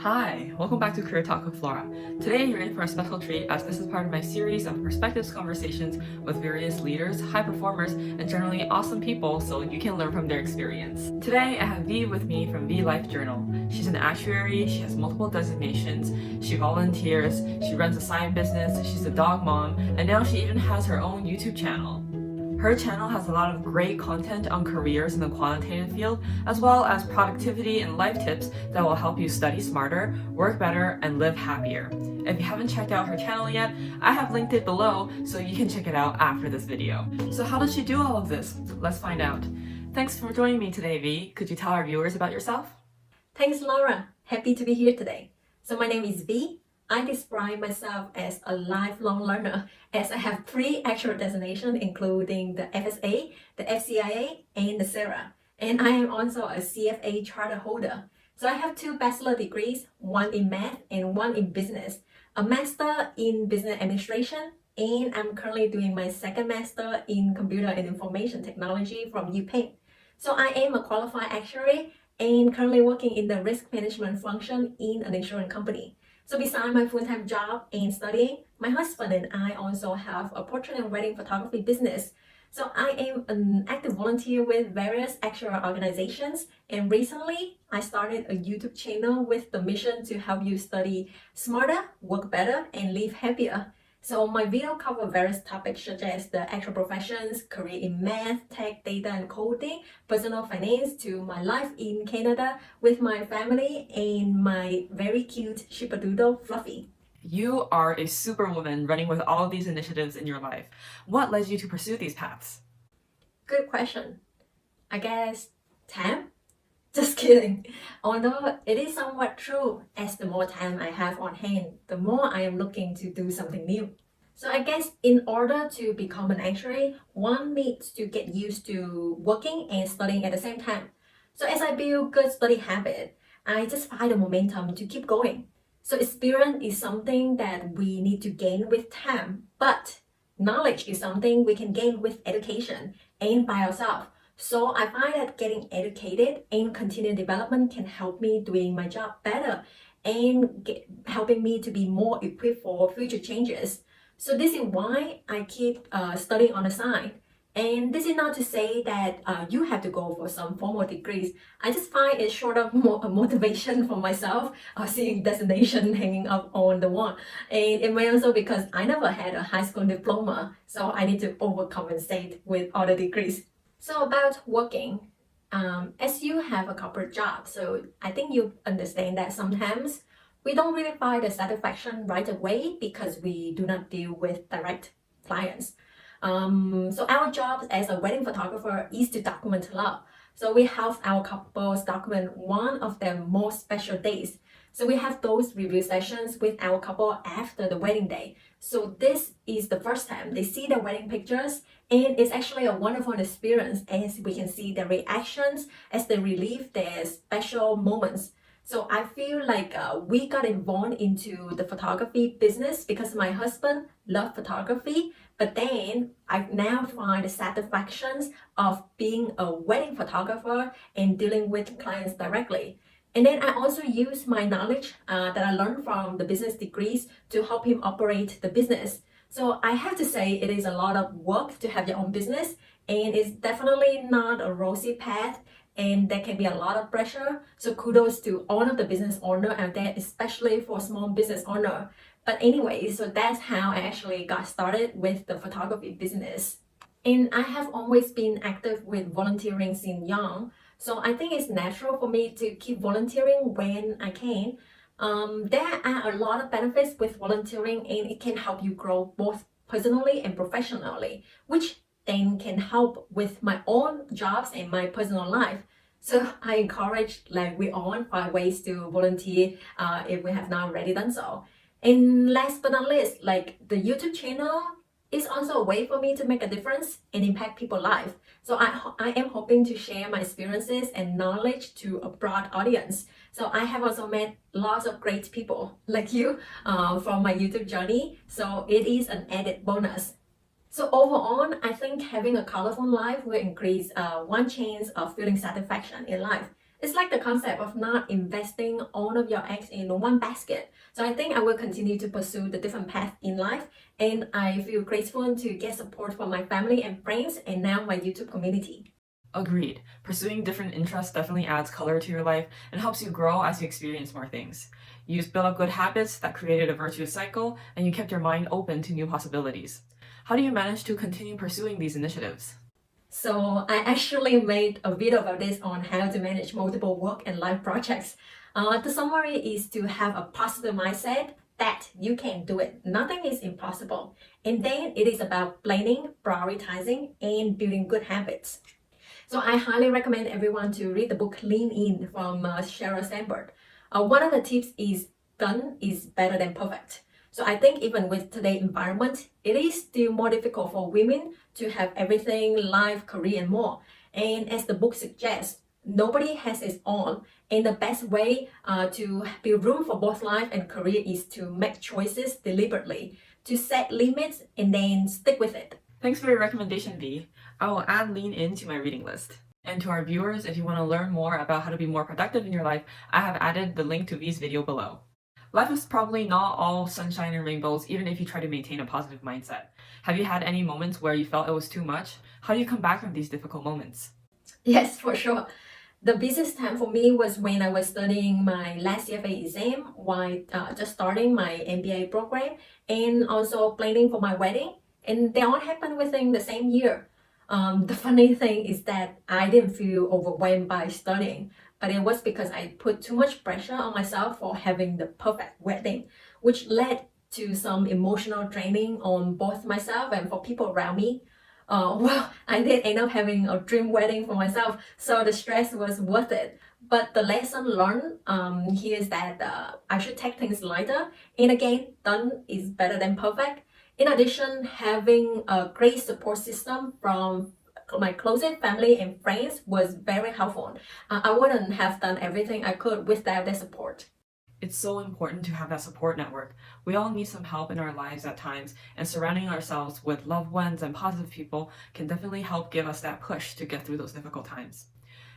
Hi, welcome back to Career Talk with Flora. Today you're in for a special treat as this is part of my series of perspectives conversations with various leaders, high performers, and generally awesome people so you can learn from their experience. Today I have V with me from V Life Journal. She's an actuary, she has multiple designations, she volunteers, she runs a side business, she's a dog mom, and now she even has her own YouTube channel. Her channel has a lot of great content on careers in the quantitative field, as well as productivity and life tips that will help you study smarter, work better, and live happier. If you haven't checked out her channel yet, I have linked it below so you can check it out after this video. So how does she do all of this? Let's find out. Thanks for joining me today, V. Could you tell our viewers about yourself? Thanks, Laura. Happy to be here today. So my name is V. I describe myself as a lifelong learner as I have 3 actual designations including the FSA, the FCIA, and the SERA. And I am also a CFA charter holder. So I have 2 bachelor degrees, one in math and one in business, a master in business administration, and I'm currently doing my second master in computer and information technology from UPenn. So I am a qualified actuary and currently working in the risk management function in an insurance company. So besides my full-time job and studying, my husband and I also have a portrait and wedding photography business. So I am an active volunteer with various actual organizations, and recently I started a YouTube channel with the mission to help you study smarter, work better, and live happier. So my video cover various topics such as the actual professions, career in math, tech, data and coding, personal finance, to my life in Canada with my family and my very cute Sheepadoodle Fluffy. You are a superwoman running with all of these initiatives in your life. What led you to pursue these paths? Good question. I guess time? Just kidding. Although it is somewhat true, as the more time I have on hand, the more I am looking to do something new. So I guess in order to become an actuary, one needs to get used to working and studying at the same time. So as I build good study habit, I just find the momentum to keep going. So experience is something that we need to gain with time, but knowledge is something we can gain with education and by ourselves. So I find that getting educated and continued development can help me doing my job better and helping me to be more equipped for future changes. So this is why I keep studying on the side. And this is not to say that you have to go for some formal degrees. I just find it sort of a motivation for myself, seeing designation hanging up on the wall. And it may also because I never had a high school diploma, so I need to overcompensate with other degrees. So about working, as you have a corporate job, so I think you understand that sometimes we don't really find the satisfaction right away because we do not deal with direct clients. So our job as a wedding photographer is to document love. So we help our couples document one of their most special days. So we have those review sessions with our couple after the wedding day. So this is the first time they see the wedding pictures, and it's actually a wonderful experience as we can see their reactions as they relive their special moments. So I feel like we got involved into the photography business because my husband loved photography, but then I now find the satisfactions of being a wedding photographer and dealing with clients directly. And then I also use my knowledge that I learned from the business degrees to help him operate the business. So I have to say it is a lot of work to have your own business, and it's definitely not a rosy path, and there can be a lot of pressure. So kudos to all of the business owner out there, especially for small business owner. But anyway, so that's how I actually got started with the photography business. And I have always been active with volunteering since young. So I think it's natural for me to keep volunteering when I can. There are a lot of benefits with volunteering, and it can help you grow both personally and professionally, which then can help with my own jobs and my personal life. So I encourage like we all find ways to volunteer if we have not already done so. And last but not least, like the YouTube channel is also a way for me to make a difference and impact people's life. So I am hoping to share my experiences and knowledge to a broad audience. So I have also met lots of great people like you from my YouTube journey. So it is an added bonus. So overall, I think having a colorful life will increase one chance of feeling satisfaction in life, It's like the concept of not investing all of your eggs in one basket. So I think I will continue to pursue the different paths in life, and I feel grateful to get support from my family and friends and now my YouTube community. Agreed. Pursuing different interests definitely adds color to your life and helps you grow as you experience more things. You built up good habits that created a virtuous cycle, and you kept your mind open to new possibilities. How do you manage to continue pursuing these initiatives? So I actually made a video about this on how to manage multiple work and life projects. The summary is to have a positive mindset that you can do it. Nothing is impossible. And then it is about planning, prioritizing, and building good habits. So I highly recommend everyone to read the book Lean In from Sheryl Sandberg. One of the tips is done is better than perfect. So I think even with today's environment, it is still more difficult for women to have everything, life, career, and more. And as the book suggests, nobody has its own. And the best way to build room for both life and career is to make choices deliberately, to set limits and then stick with it. Thanks for your recommendation, V. I will add Lean In to my reading list. And to our viewers, if you want to learn more about how to be more productive in your life, I have added the link to V's video below. Life is probably not all sunshine and rainbows, even if you try to maintain a positive mindset. Have you had any moments where you felt it was too much? How do you come back from these difficult moments? Yes, for sure. The busiest time for me was when I was studying my last CFA exam while just starting my MBA program and also planning for my wedding. And they all happened within the same year. The funny thing is that I didn't feel overwhelmed by studying, but it was because I put too much pressure on myself for having the perfect wedding, which led to some emotional draining on both myself and for people around me. Well, I did end up having a dream wedding for myself, so the stress was worth it. But the lesson learned here is that I should take things lighter. And again, done is better than perfect. In addition, having a great support system from my closest family and friends was very helpful. I wouldn't have done everything I could without their support. It's so important to have that support network. We all need some help in our lives at times, and surrounding ourselves with loved ones and positive people can definitely help give us that push to get through those difficult times.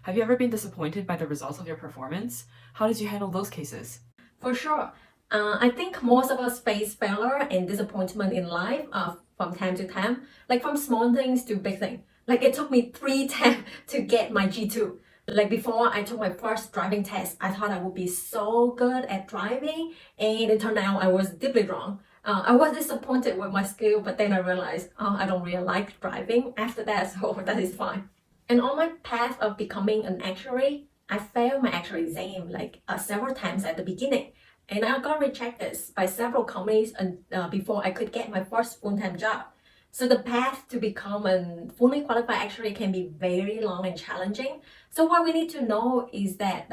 Have you ever been disappointed by the results of your performance? How did you handle those cases? For sure. I think most of us face failure and disappointment in life from time to time, like from small things to big things. Like it took me 3 times to get my G2. Like before I took my first driving test, I thought I would be so good at driving, and it turned out I was deeply wrong. I was disappointed with my skill, but then I realized, I don't really like driving after that, so that is fine. And on my path of becoming an actuary, I failed my actuary exam like several times at the beginning. And I got rejected by several companies before I could get my first full-time job. So the path to become a fully qualified actuary can be very long and challenging. So what we need to know is that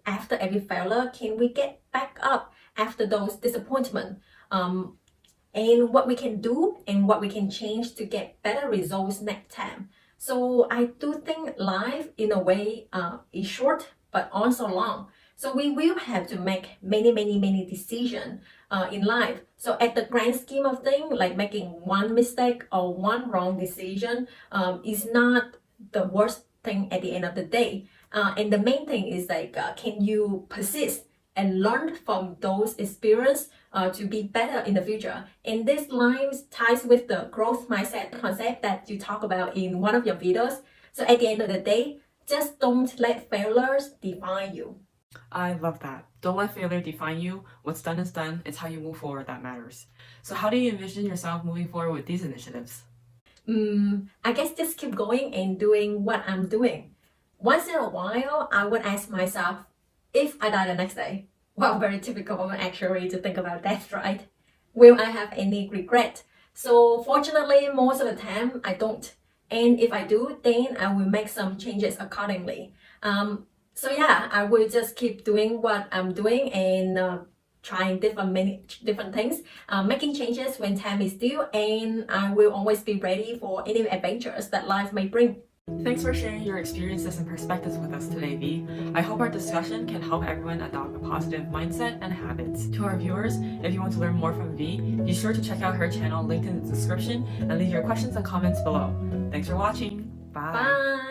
after every failure, can we get back up after those disappointments? And what we can do and what we can change to get better results next time. So I do think life in a way is short but also long. So we will have to make many decisions in life. So at the grand scheme of things, like making one mistake or one wrong decision is not the worst thing at the end of the day. And the main thing is like, can you persist and learn from those experiences to be better in the future? And this line ties with the growth mindset concept that you talk about in one of your videos. So at the end of the day, just don't let failures define you. I love that. Don't let failure define you. What's done is done. It's how you move forward that matters. So how do you envision yourself moving forward with these initiatives? I guess just keep going and doing what I'm doing. Once in a while, I would ask myself, if I die the next day, well, very typical of an actuary to think about death, right? Will I have any regret? So fortunately, most of the time, I don't. And if I do, then I will make some changes accordingly. So yeah, I will just keep doing what I'm doing and trying many different things, making changes when time is due, and I will always be ready for any adventures that life may bring. Thanks for sharing your experiences and perspectives with us today, V. I hope our discussion can help everyone adopt a positive mindset and habits. To our viewers, if you want to learn more from V, be sure to check out her channel linked in the description and leave your questions and comments below. Thanks for watching. Bye. Bye!